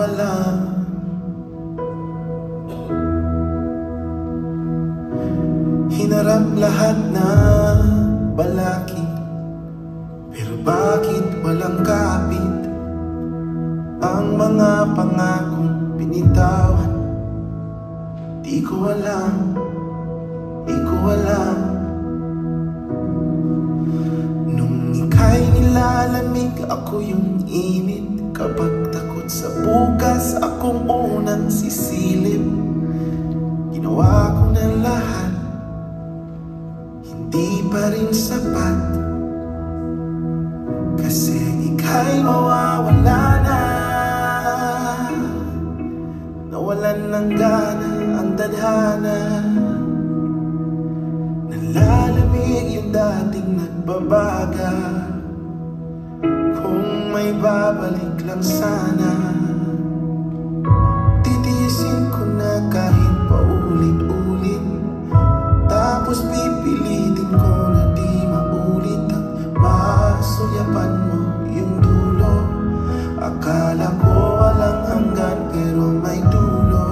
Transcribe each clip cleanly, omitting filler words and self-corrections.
alam. Hinarap lahat na balakid, pero bakit walang kapit ang mga pangakong binitawan? Di ko alam, di ko alam. Nung ika'y nilalamig, ako yung init. Kapag takot sa bukas, akong unang sisilip. Ginawa ko na lahat, hindi pa rin sapat. Kasi ika'y mawawala na, nawalan ng gana ang tadhana. Nalalamig yung dating nagbabaga. Kung may babalik lang sana, titiisin ko na kahit paulit-ulit. Tapos pipilitin ko na di maulit ang masulyapan mo yung dulo. Akala ko walang hanggan pero may dulo.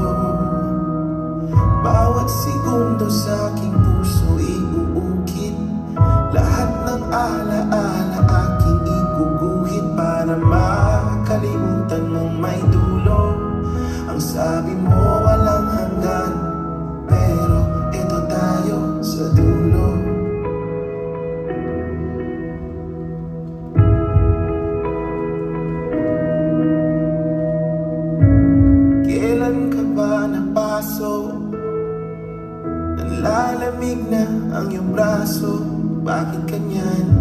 Bawat segundo sa aking puso iuukit. Lahat ng alaala aking iguguhit para makalimutan mong may dulo. Ang sabi mo walang hanggan, pero eto tayo sa dulo. Kailan ka ba napasok? Nalalamig na ang iyong braso. Bakit ganyan?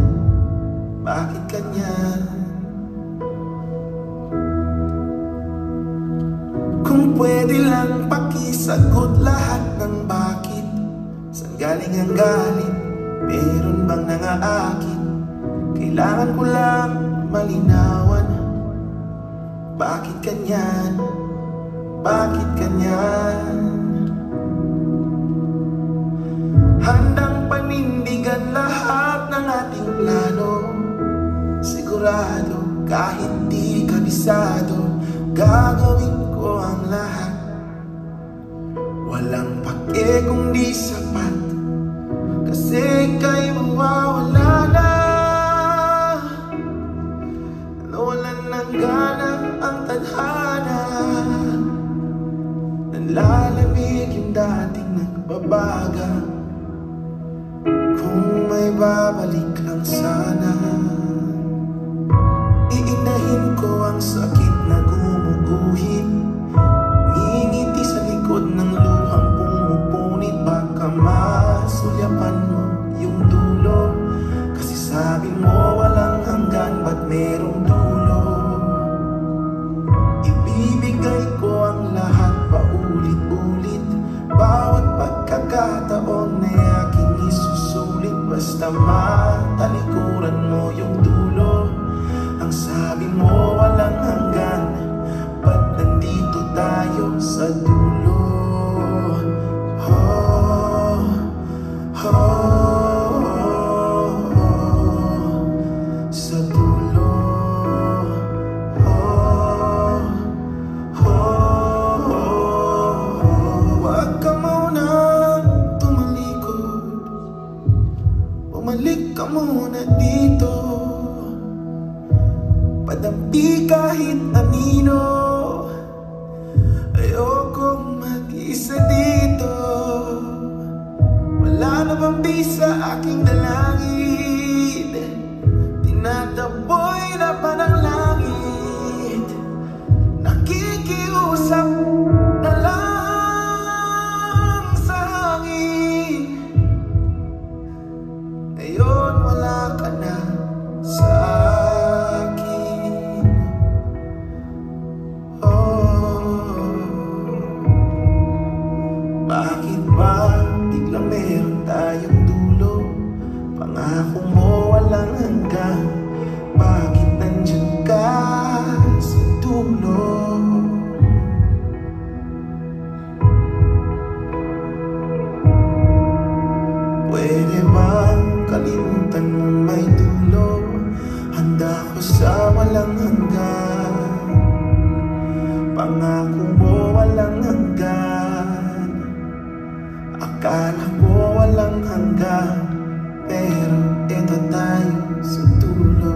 Bakit ganyan? Kung pwede lang pakisagot lahat ng bakit. Saan galing ang galit? Meron bang nangaakit? Kailangan ko lang malinawan. Bakit ganyan? Bakit ganyan? Handang panindigan lahat ng ating plano. Sigurado kahit di kabisado, gagawin ko ang lahat. Walang pake kung di sapat, kasi ika'y mawawala na. Nawalan ng gana ang tadhana. Nalalamig yung dating nagbabaga. Kung may babalik lang sana, iinahin ko ang sakit na gumuguhit. Ngingiti sa likod ng luhang pumupunit. Baka masulyapan mo yung dulo. Kasi sabi mo walang hanggan, ba't merong dulo? Ibibigay ko ang lahat paulit-ulit. Bawat pagkakataon na aking isusulit. Basta matalikuran mo yung dulo. Ang sabi mo walang hanggan, ba't nandito tayo sa dulo? Oh, oh, oh, sa dulo. Oh, oh, oh. Wag ka munang tumalikod, bumalik ka muna dito. Padampi kahit anino. Ayokong mag-isa dito. Wala na bang bisa aking dalangin? Tinataboy na pa ng langit. Nakikiusap na lang sa hangin. Ngayon wala ka na sa bakit ba biglang meron tayong dulo? Pangako mo walang hanggan. Bakit nandyan ka sa dulo? Pwede bang kalimutan mo may dulo? Handa ko sa walang hanggan. Akala ko walang hanggan, pero eto tayo sa dulo.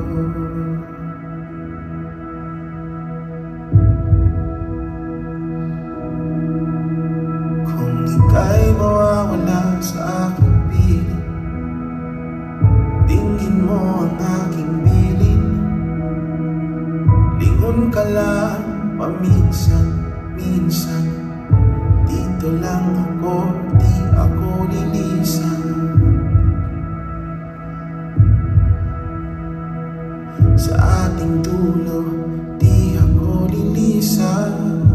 Kung ika'y mawawala sa aking piling, tingin mo ang aking bilin. Lingon ka lang paminsan-minsan, dito lang ako, di ako lilisan. Sa ating dulo, di ako lilisan.